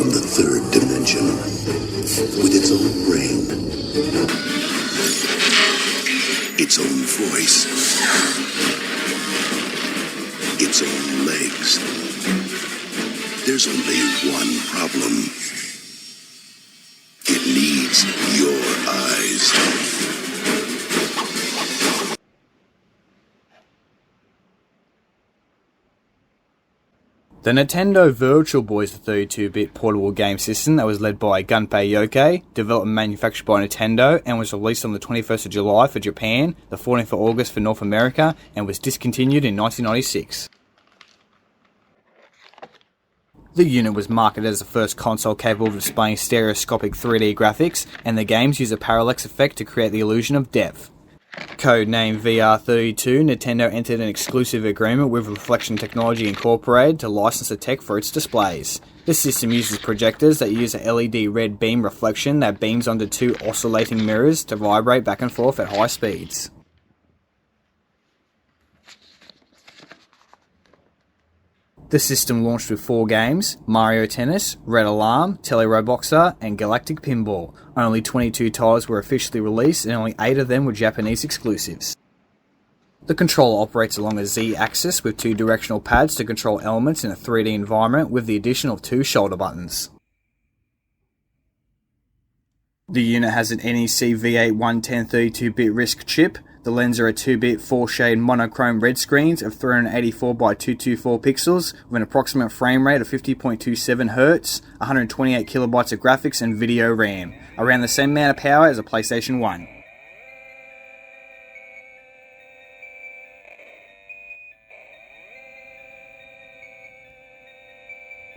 from the third dimension with its own brain, its own voice, its own legs. There's only one problem. It needs your eyes. The Nintendo Virtual Boy is a 32-bit portable game system that was led by Gunpei Yokoi, developed and manufactured by Nintendo, and was released on the 21st of July for Japan, the 14th of August for North America, and was discontinued in 1996. The unit was marketed as the first console capable of displaying stereoscopic 3D graphics, and the games use a parallax effect to create the illusion of depth. Codenamed VR32, Nintendo entered an exclusive agreement with Reflection Technology Incorporated to license the tech for its displays. The system uses projectors that use a LED red beam reflection that beams onto two oscillating mirrors to vibrate back and forth at high speeds. The system launched with 4 games: Mario Tennis, Red Alarm, Tele-Roboxer, and Galactic Pinball. Only 22 titles were officially released, and only 8 of them were Japanese exclusives. The controller operates along a Z-axis with 2 directional pads to control elements in a 3D environment with the addition of 2 shoulder buttons. The unit has an NEC V8 110 32-bit RISC chip. The lenses are a 2-bit 4-shade monochrome red screens of 384 by 224 pixels with an approximate frame rate of 50.27 Hz, 128 kilobytes of graphics and video RAM, around the same amount of power as a PlayStation 1.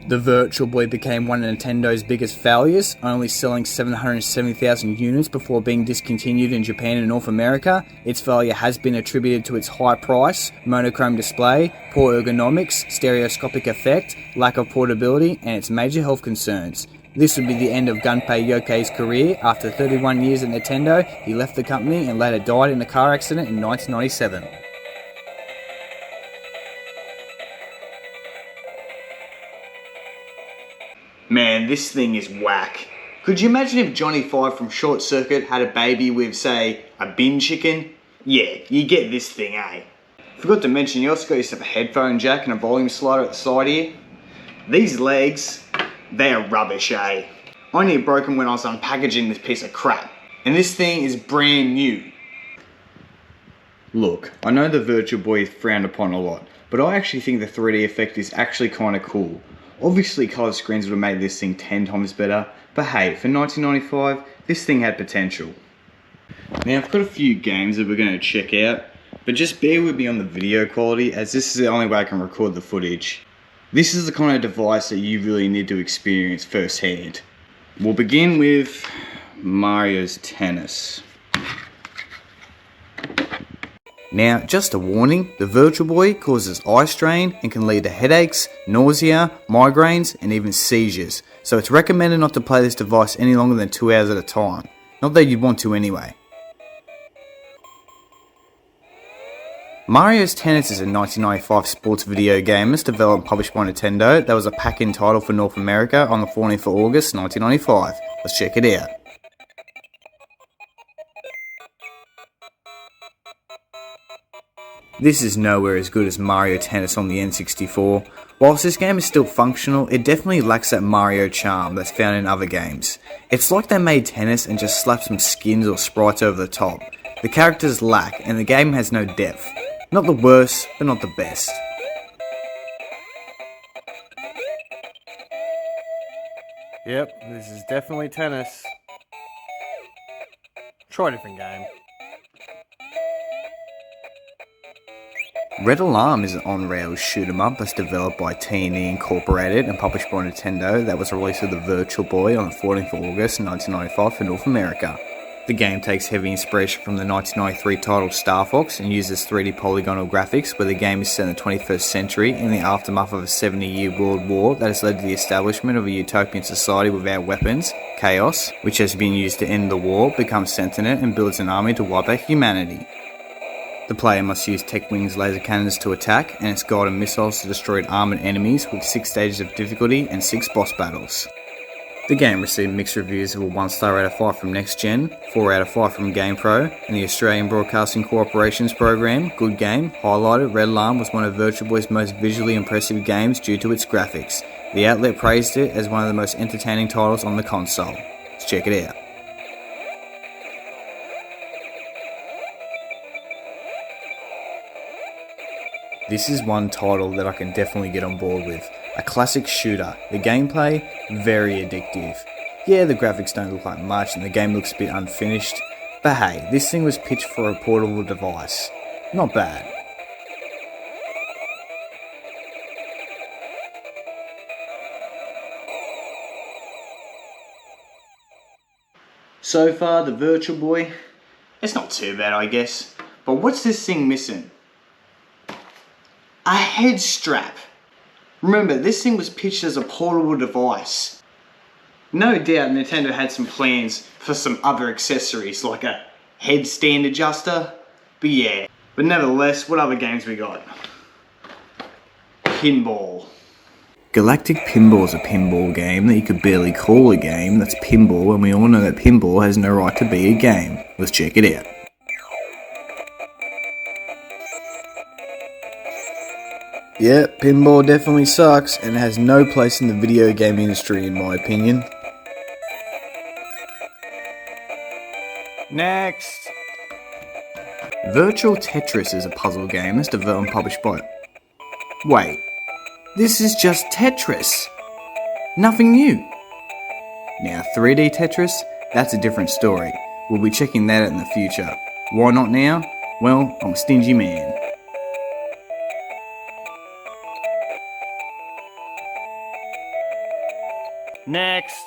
The Virtual Boy became one of Nintendo's biggest failures, only selling 770,000 units before being discontinued in Japan and North America. Its failure has been attributed to its high price, monochrome display, poor ergonomics, stereoscopic effect, lack of portability, and its major health concerns. This would be the end of Gunpei Yokoi's career. After 31 years at Nintendo, he left the company and later died in a car accident in 1997. Man, this thing is whack. Could you imagine if Johnny Five from Short Circuit had a baby with, say, a bin chicken? Yeah, you get this thing, eh? Forgot to mention, you also got yourself a headphone jack and a volume slider at the side here. These legs, they are rubbish, eh? I only broke them when I was unpackaging this piece of crap. And this thing is brand new. Look, I know the Virtual Boy is frowned upon a lot, but I actually think the 3D effect is actually kind of cool. Obviously colour screens would have made this thing 10 times better, but hey, for 1995, this thing had potential. Now I've got a few games that we're going to check out, but just bear with me on the video quality as this is the only way I can record the footage. This is the kind of device that you really need to experience firsthand. We'll begin with Mario's Tennis. Now, just a warning, the Virtual Boy causes eye strain and can lead to headaches, nausea, migraines, and even seizures, so it's recommended not to play this device any longer than 2 hours at a time. Not that you'd want to anyway. Mario's Tennis is a 1995 sports video game that's developed and published by Nintendo that was a pack-in title for North America on the 14th of August 1995. Let's check it out. This is nowhere as good as Mario Tennis on the N64. Whilst this game is still functional, it definitely lacks that Mario charm that's found in other games. It's like they made tennis and just slapped some skins or sprites over the top. The characters lack, and the game has no depth. Not the worst, but not the best. Yep, this is definitely tennis. Try a different game. Red Alarm is an on-rails shoot-'em-up that's developed by T&E Incorporated and published by Nintendo that was released with the Virtual Boy on the 14th of August 1995 for North America. The game takes heavy inspiration from the 1993 title Star Fox and uses 3D polygonal graphics, where the game is set in the 21st century in the aftermath of a 70-year world war that has led to the establishment of a utopian society without weapons. Chaos, which has been used to end the war, becomes sentient and builds an army to wipe out humanity. The player must use Tech Wing's laser cannons to attack, and its guided missiles to destroy armoured enemies with 6 stages of difficulty and 6 boss battles. The game received mixed reviews of a 1 star out of 5 from Next Gen, 4 out of 5 from GamePro, and the Australian Broadcasting Corporation's program, Good Game, highlighted Red Alarm was one of Virtual Boy's most visually impressive games due to its graphics. The outlet praised it as one of the most entertaining titles on the console. Let's check it out. This is one title that I can definitely get on board with. A classic shooter. The gameplay, very addictive. Yeah, the graphics don't look like much and the game looks a bit unfinished, but hey, this thing was pitched for a portable device. Not bad. So far, the Virtual Boy, it's not too bad I guess, but what's this thing missing? A head strap. Remember, this thing was pitched as a portable device. No doubt Nintendo had some plans for some other accessories like a headstand adjuster, but yeah. But nevertheless, what other games we got? Pinball. Galactic Pinball is a pinball game that you could barely call a game that's pinball, and we all know that pinball has no right to be a game. Let's check it out. Yeah, pinball definitely sucks and has no place in the video game industry in my opinion. Next! Virtual Tetris is a puzzle game that's developed and published by... Wait, this is just Tetris! Nothing new! Now 3D Tetris, that's a different story. We'll be checking that out in the future. Why not now? Well, I'm a stingy man. Next.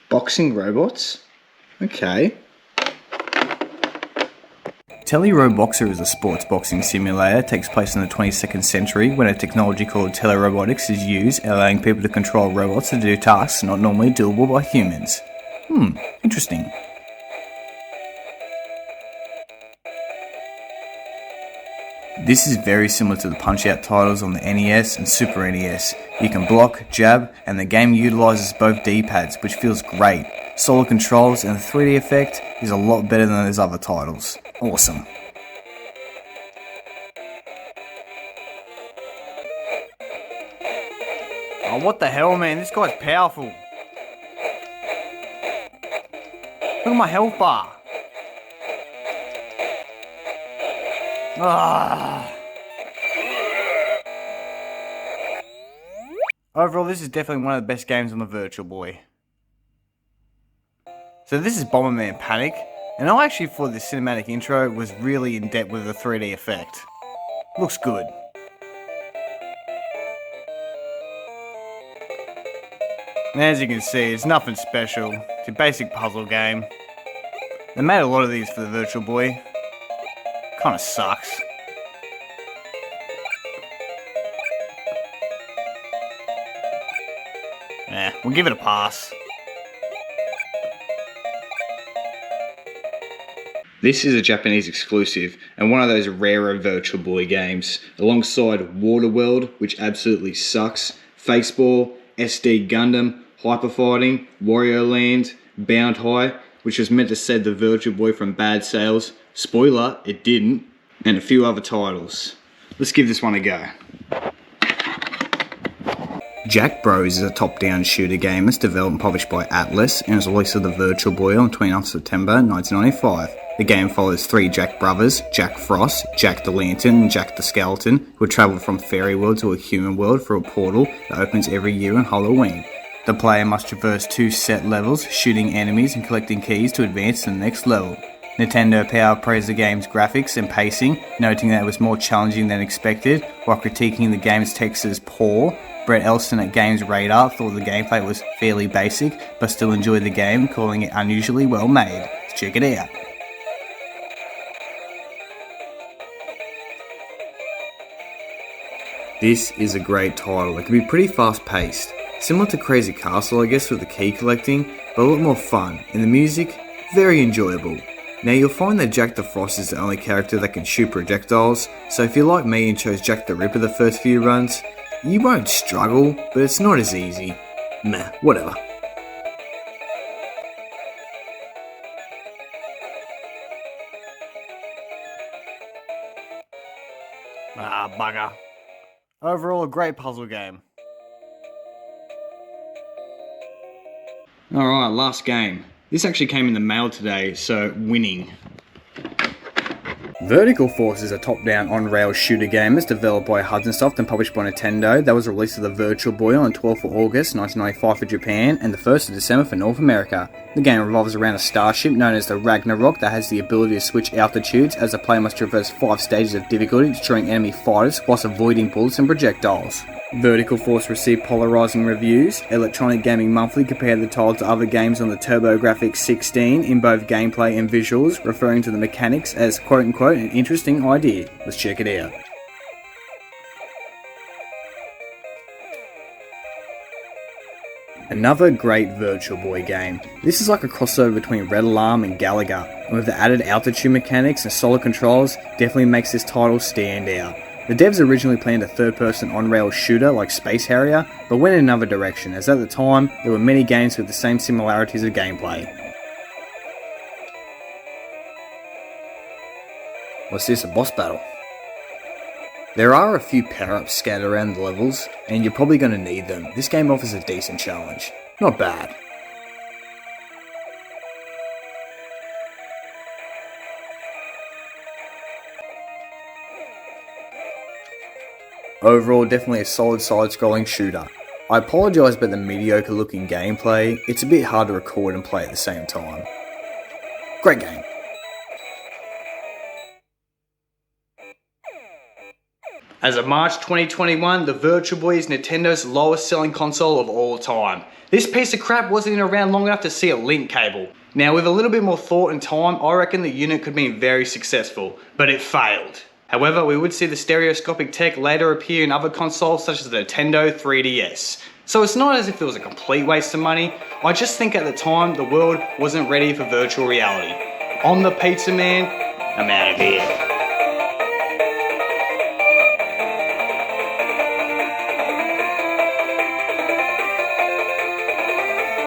Boxing robots? Okay. Tele-Roboxer is a sports boxing simulator. It takes place in the 22nd century when a technology called telerobotics is used, allowing people to control robots to do tasks not normally doable by humans. Interesting. This is very similar to the Punch-Out titles on the NES and Super NES. You can block, jab, and the game utilises both D-pads, which feels great. Solid controls and the 3D effect is a lot better than those other titles. Awesome. Oh, what the hell, man? This guy's powerful. Look at my health bar. Overall, this is definitely one of the best games on the Virtual Boy. So this is Bomberman Panic, and I actually thought the cinematic intro was really in depth with the 3D effect. Looks good. And as you can see, it's nothing special. It's a basic puzzle game. They made a lot of these for the Virtual Boy. Kinda sucks. We'll give it a pass. This is a Japanese exclusive and one of those rarer Virtual Boy games, alongside Waterworld, which absolutely sucks, Faceball, SD Gundam, Hyper Fighting, Wario Land, Bound High, which was meant to save the Virtual Boy from bad sales. Spoiler, it didn't. And a few other titles. Let's give this one a go. Jack Bros is a top-down shooter game that's developed and published by Atlas and was released to the Virtual Boy on 29th September 1995. The game follows three Jack brothers, Jack Frost, Jack the Lantern and Jack the Skeleton, who travel from fairy world to a human world through a portal that opens every year on Halloween. The player must traverse 2 set levels, shooting enemies and collecting keys to advance to the next level. Nintendo Power praised the game's graphics and pacing, noting that it was more challenging than expected, while critiquing the game's text as poor. Brett Elston at Games Radar thought the gameplay was fairly basic, but still enjoyed the game, calling it unusually well made. Let's check it out. This is a great title. It can be pretty fast paced. Similar to Crazy Castle, I guess, with the key collecting, but a lot more fun, and the music, very enjoyable. Now you'll find that Jack the Frost is the only character that can shoot projectiles, so if you're like me and chose Jack the Ripper the first few runs, You won't struggle, but it's not as easy. Meh, whatever. Ah, bugger. Overall, a great puzzle game. Alright, last game. This actually came in the mail today, so winning. Vertical Force is a top-down on-rails shooter game that's developed by Hudson Soft and published by Nintendo that was released to the Virtual Boy on 12th of August 1995 for Japan and the 1st of December for North America. The game revolves around a starship known as the Ragnarok that has the ability to switch altitudes as the player must traverse 5 stages of difficulty, destroying enemy fighters whilst avoiding bullets and projectiles. Vertical Force received polarizing reviews. Electronic Gaming Monthly compared the title to other games on the TurboGrafx 16 in both gameplay and visuals, referring to the mechanics as quote-unquote an interesting idea. Let's check it out. Another great Virtual Boy game. This is like a crossover between Red Alarm and Galaga, and with the added altitude mechanics and solid controls, definitely makes this title stand out. The devs originally planned a third-person on-rail shooter like Space Harrier, but went in another direction, as at the time, there were many games with the same similarities of gameplay. What's this, a boss battle? There are a few power-ups scattered around the levels, and you're probably going to need them. This game offers a decent challenge. Not bad. Overall, definitely a solid side-scrolling shooter. I apologise about the mediocre looking gameplay, it's a bit hard to record and play at the same time. Great game. As of March 2021, the Virtual Boy is Nintendo's lowest selling console of all time. This piece of crap wasn't even around long enough to see a link cable. Now with a little bit more thought and time, I reckon the unit could be very successful, but it failed. However, we would see the stereoscopic tech later appear in other consoles such as the Nintendo 3DS. So it's not as if it was a complete waste of money, I just think at the time the world wasn't ready for virtual reality. I'm the Pizza Man, I'm out of here.